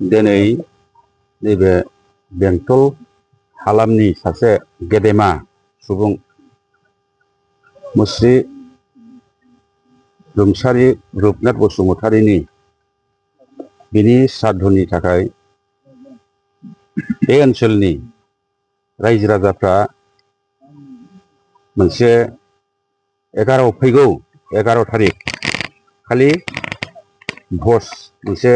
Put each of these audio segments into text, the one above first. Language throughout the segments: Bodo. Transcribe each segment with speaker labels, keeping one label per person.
Speaker 1: दिनै नैबे बेंटल हालामनि सासे गेदेमा सुबुं मुस्रि रुंसारि रुपनाथ बसुमतारीनि बिनि श्राद्धनि थाखाय बे ओनसोलनि रायजो राजाफ्रा मोनसे फैगौ 11 तारिख खालि भज मोनसे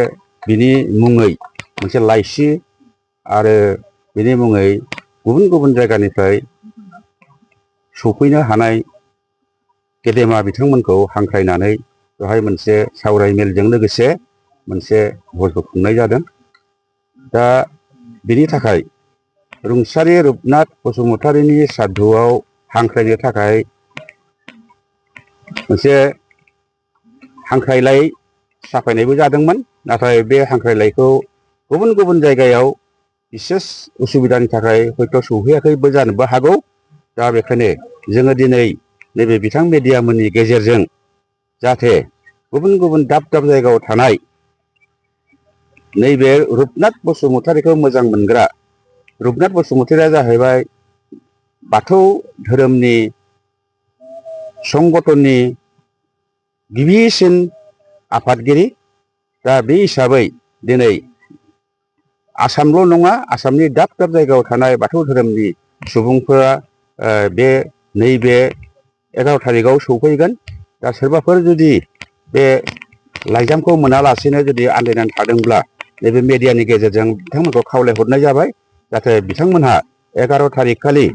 Speaker 1: बिनि मुङै मोनसे लाइसि आरो बिनि मुङै गुबुन गुबुन जायगानिफ्राय सफैनो हानाय गेदेमा बिथांमोनखौ हांख्रायनानै बेवहाय मोनसे सावराय मेलजों लोगोसे मोनसे भजखौ खुंनाय जादों। दा बिनि थाखाय रुंसारि रुपनाथ बसुमतारीनि श्राद्धआव हांख्रायनो थाखाय मोनसे हांख्रायलाय साफायनायबो जादोंमोन। नाथाय बे हांख्रायलायखौ गुबुन गुबुन जायगायाव बिसेस उसुबिदानि थाखाय हयथ' सौहैयाखैबो जानोबो हागौ। दा बेखायनो जोङो दिनै नैबे बिथां मेडियामोननि गेजेरजों जाहाथे गुबुन गुबुन दाब दाब जायगायाव थानाय नैबे रुपनाथ बसुमतारीखौ मोजां मोनग्रा, रुपनाथ बसुमतारीया जाहैबाय बाथौ धोरोमनि संगठननि गिबिसिन आफादगिरि। दा बे हिसाबै दिनै आसामल' नङा, आसामनि दाब दाब जायगायाव थानाय बाथौ धोरोमनि सुबुंफोरा बे नैबे 11 तारिखआव सौफैगोन। दा सोरबाफोर जुदि बे लाइजामखौ मोनालासेनो जुदि आन्दायनानै थादोंब्ला नैबे मेडियानि गेजेरजों बिथांमोनखौ खावलायहरनाय जाबाय जाहाथे बिथांमोनहा 11 तारिख खालि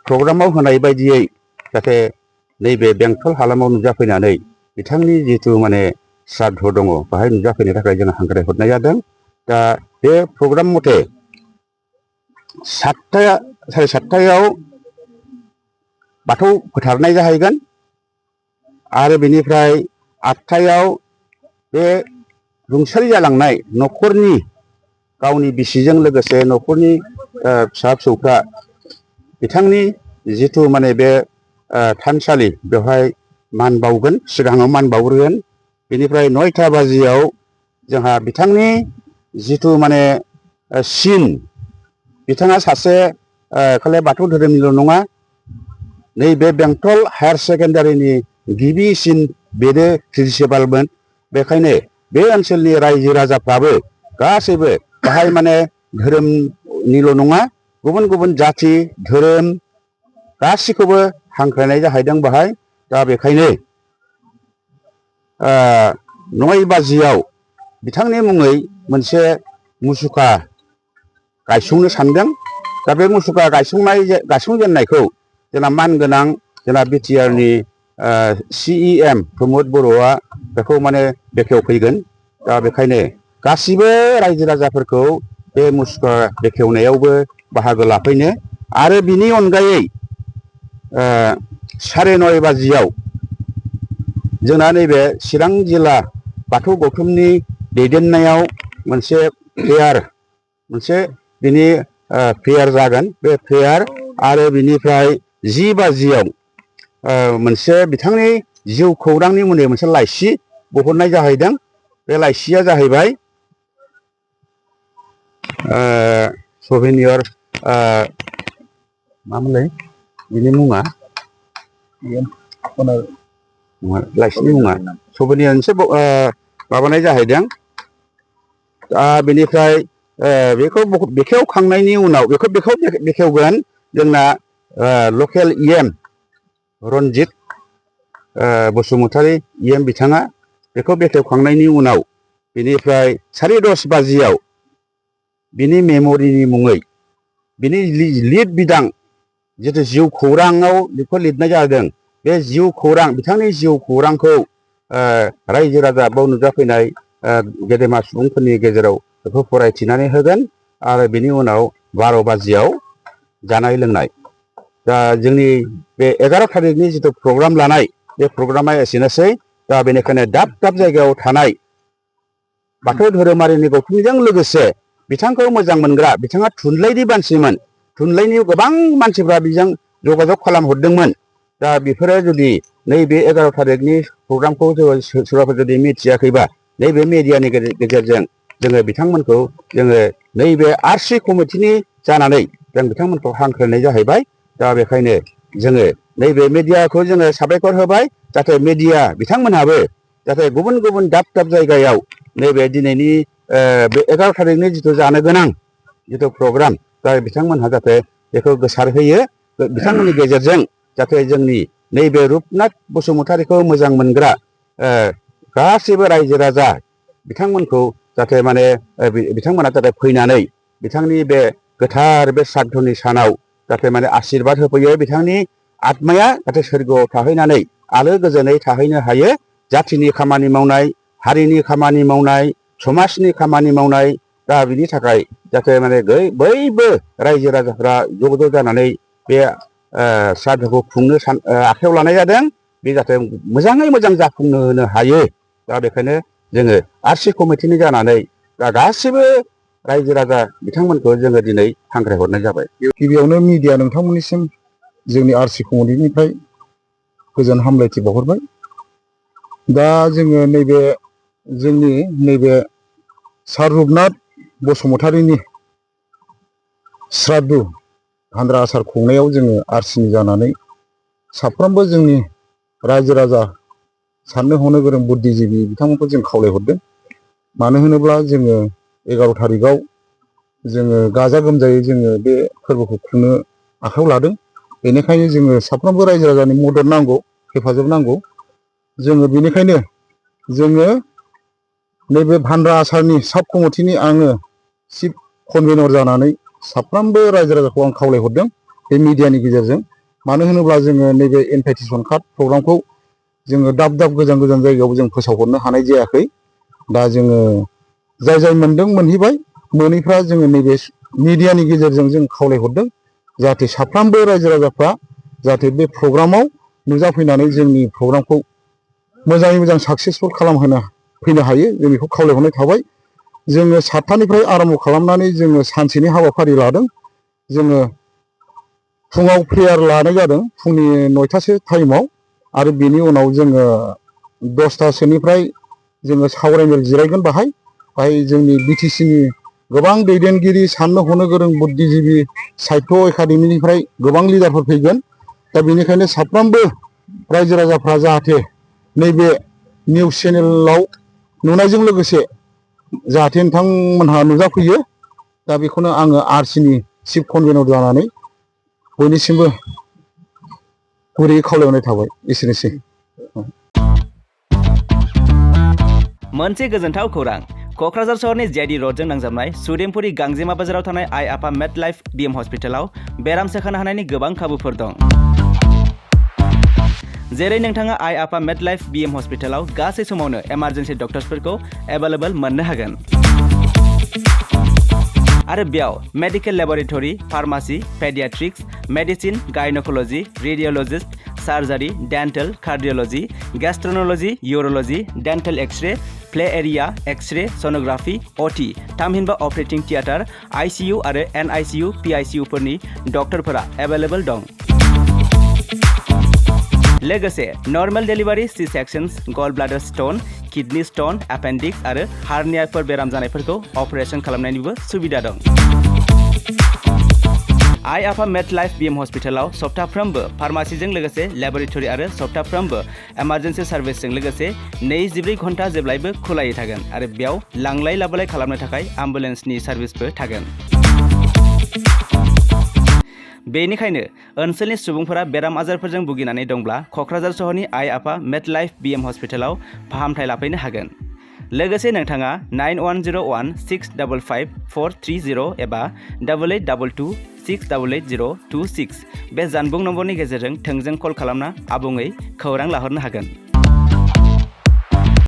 Speaker 1: प्रग्रामाव होनाय बायदियै जाहाथे नैबे बेंटल हालामाव नुजाफैनानै बिथांनि जिथु माने श्राद्ध दङ बेहाय नुजाफैनो थाखाय जों हांख्रायहरनाय जादों। दा बे प्रग्राम मथे 7:30 बाथौ फोथारनाय जाहैगोन आरो बेनिफ्राय 8टायाव बे रुंसारि जालांनाय न'खरनि गावनि बिसिजों लोगोसे न'खरनि फिसा फिसौफ्रा बिथांनि जिथु माने बे थानसालि बेवहाय मान बावगोन, सिगाङाव मान बावग्रोगोन। बेनिफ्राय 9टा बाजियाव जोंहा बिथांनि जिथु माने सिन, बिथाङा सासे खालि बाथौ धोरोमनिल' नङा, नैबे बेंटल हायार सेकेन्डारिनि गिबिसिन बेनो प्रिन्सिपालमोन। बेखायनो बे ओनसोलनि रायजो राजाफ्राबो गासैबो बाहाय माने धोरोमनिल' नङा, गुबुन गुबुन जाथि धोरोम गासिखौबो हांख्रायनाय जाहैदों बाहाय। दा बेखायनो 9 बाजियाव बिथांनि मुङै मोनसे मुसुखा गायसंनो सानदों। दा बे मुसुखा गायसंजेननायखौ जोंना मानगोनां जोंना बिटिआरनि CEM प्रमद बर'आ बेखौ माने बेखेवफैगोन। दा बेखायनो गासिबो रायजो राजाफोरखौ बे मुसुखा बेखेवनायावबो बाहागो लाफैनो आरो बिनि अनगायै 9:30 बाजियाव जोंना नैबे चिरां जिल्ला बाथौ गौथुमनि दैदेननायाव मोनसे बिनि फेयार जागोन। बे फेयार आरो बिनिफ्राय 10 बाजियाव मोनसे बिथांनि जिउ खौरांनि मुङै मोनसे लाइसि बहननाय जाहैदों। बे लाइसिया जाहैबाय सभिनियर मामोनलाय बिनि मुङा, लाइसिनि मुङा सभिनियर मोनसे माबानाय जाहैदों। दा बेनिफ्राय बेखौ बेखेवखांनायनि उनाव बेखौ बेखेवगोन जोंना लकेल EM रन्जित बसुमतारी EM बिथाङा। बेखौ बेखेवखांनायनि उनाव बेनिफ्राय 10:30 बाजियाव बिनि मेम'रिनि मुङै बिनि लिर बिदां जितु जिउ खौराङाव बेखौ लिरनाय जादों, बे जिउ खौरां बिथांनि जिउ खौरांखौ रायजो राजा बाव नुजाफैनाय गेदेमा सुबुंफोरनि गेजेराव बेखौ फरायथिनानै होगोन आरो बिनि उनाव 12 बाजियाव जानाय लोंनाय। दा जोंनि बे 11 तारिखनि जिथु प्रग्राम लानाय बे प्रग्रामा एसेनोसै। दा बेनिखायनो दाब दाब जायगायाव थानाय बाथौ धोरोमारिनि गौथुमजों लोगोसे बिथांखौ मोजां मोनग्रा, बिथाङा थुनलाइनि मानसिमोन, थुनलाइनि गोबां मानसिफ्रा बिजों जगाजग खालामहरदोंमोन। दा बेफोरो जुदि नैबे 11 तारिखनि प्रग्रामखौ सोरबाफोर जुदि मिथियाखैबा नैबे मेडियानि गेजेरजों जोङो बिथांमोनखौ जोङो नैबे आरसि कमिटिनि जानानै जों बिथांमोनखौ हांख्रायनाय जाहैबाय। दा बेखायनो जोङो नैबे मिडियाखौ जोङो साबायखर होबाय जाहाथे मिडिया बिथांमोनहाबो जाहाथे गुबुन गुबुन दाब दाब जायगायाव नैबे दिनैनि बे 11 थारिखनि जिथु जानो गोनां जिथु प्रग्राम दा बिथांमोनहा जाहाथे बेखौ गोसारहोयो बिथांमोननि गेजेरजों जाहाथे जोंनि नैबे रुपनाथ बसुमतारीखौ मोजां मोनग्रा गासैबो रायजो राजा बिथांमोनखौ जाहाथे माने बिथांमोना जाहाथे फैनानै बिथांनि बे गोथार बे श्राद्धनि सानाव जाहाथे माने आशीर्बाद होफैयो बिथांनि आत्माया जाहाथे सोरगोआव थाहैनानै आलो गोजोनै थाहैनो हायो। जाथिनि खामानि मावनाय हारिनि खामानि मावनाय समाजनि खामानि मावनाय दा बिनि थाखाय जाहाथे माने बयबो रायजो राजाफ्रा ज' ज' जानानै बे श्राद्धखौ खुंनो आखायाव लानाय जादों। बे जाहाथे मोजाङै मोजां जाफुंनो होनो हायो। दा बेखायनो जोङो आरसि कमिटिनि जानानै दा गासिबो रायजो राजा बिथांमोनखौ जोङो दिनै हांख्रायहरनाय जाबाय।
Speaker 2: गिबियावनो मिडिया नोंथांमोननिसिम जोंनि आरसि कमिटिनिफ्राय गोजोन हामलायथि बावहरबाय। दा जोङो जोंनि नैबे सार रुपनाथ बसुमतारीनि श्राद्ध हानद्रा आसार खुंनायाव जोङो आरसिनि जानानै साफ्रोमबो जोंनि रायजो राजा साननो हनो गोरों बुद्धिजिबि बिथांमोनखौ जों खावलायहरदों। मानो होनोब्ला जोङो 11 थारिखआव जोङो गाजा गोमजायै जोङो बे फोरबोखौ खुंनो आखायाव लादों। बेनिखायनो जोङो साफ्रोमबो रायजो राजानि मदद नांगौ, हेफाजाब नांगौ। जोङो बेनिखायनो जोङो नैबे भानद्रा आसारनि साब कमिटिनि आङो चिफ कनभेनर जानानै साफ्रोमबो रायजो राजाखौ आं खावलायहरदों बे मिडियानि गेजेरजों। मानो होनोब्ला जोङो नैबे इनभाइटेसन कार्ड प्रग्रामखौ जोङो दाब दाब गोजान गोजान जायगायाव जों फोसावहरनो हानाय जायाखै। दा जोङो जाय मोनदों मोनहैबाय, मोनैफ्रा जोङो नैबे मिडियानि गेजेरजों जों खावलायहरदों जाहाथे साफ्रोमबो रायजो राजाफ्रा जाहाथे बे प्रग्रामाव नुजाफैनानै जोंनि प्रग्रामखौ मोजाङै मोजां साक्सेसफुल फैनो हायो। जों बेखौ खावलायहरनाय थाबाय। जोङो 7थानिफ्राय आरम्भ खालामनानै जोङो सानसेनि हाबाफारि लादों। जोङो फुङाव प्रेयार लानाय जादों फुंनि 9टासो टाइमाव, आरो बेनि उनाव जोङो 10टासोनिफ्राय जोङो सावरायमेल जिरायगोन। बाहाय जोंनि बिटिसिनि गोबां दैदेनगिरि साननो हनो गोरों बुद्धिजिबि साहित्य एकाडेमिनिफ्राय गोबां लिडारफोर फैगोन। दा बेनिखायनो साफ्रोमबो रायजो राजाफ्रा जाहाथे नैबे निउस चेनेलाव नुनायजों लोगोसे जाहाथे नोंथांमोनहा नुजाफैयो। दा बेखौनो आङो आरसिनि चिफ कनभेनर जानानै बयनिसिमबो गुरैयै खावलायहरनाय थाबाय। एसेनोसै।
Speaker 3: मोनसे गोजोनथाव खौरां। क'क्राझार सहरनि जेडि रडजों नांजाबनाय सुदेमपुरि गांजेमा बाजाराव थानाय आइ आफा मेड लाइफ बिएम हस्पिटालाव बेराम सोखानो हानायनि गोबां खाबुफोर दं। जेरै नोंथाङा आइ आफा मेड लाइफ बिएम हस्पिटालाव गासै समावनो इमारजेन्सि डक्टर्सफोरखौ एभेलेबल मोननो हागोन। आरो बेयाव medical laboratory, pharmacy, paediatrics, medicine, gynaecology, radiologist, surgery, dental, cardiology, gastroenterology, urology, dental X-ray, play area, X-ray, sonography, OT, थामहिनबा अपारेटिं थियेटार, आइसिइउ आरो एनआइसिइउ, पिआइसिइउफोरनि डक्टरफोरा एभेलेबल दं। लोगोसे normal delivery, C sections, gall bladder stone, kidney stone, appendix आरो हार्नियाफोर बेराम जानायफोरखौ अपारेसन खालामनायनिबो सुबिदा दं। आइ आफा मेड लाइफ बिएम हस्पिटालाव सप्ताफ्रोमबो फार्मासिजों लोगोसे लेबरेटरि आरो सप्ताफ्रोमबो इमारजेन्सि सार्भिसजों लोगोसे 24 घन्टा जेब्लायबो खुलायै थागोन। आरो बेयाव लांलाय लाबोलाय खालामनो थाखाय एम्बुलेन्सनि सार्भिसबो थागोन। बेनिखायनो ओनसोलनि सुबुंफोरा बेराम आजारफोरजों भुगिनानै दंब्ला क'क्राझार सहरनि आइ आफा मेड लाइफ बिएम हस्पिटालाव फाहामथाय लाफैनो हागोन। लोगोसे नोंथाङा 9101655430 एबा 8822688026 बे जानबुं नम्बरनि गेजेरजों थोंजों कल खालामना आबुङै खौरां लाहरनो हागोन।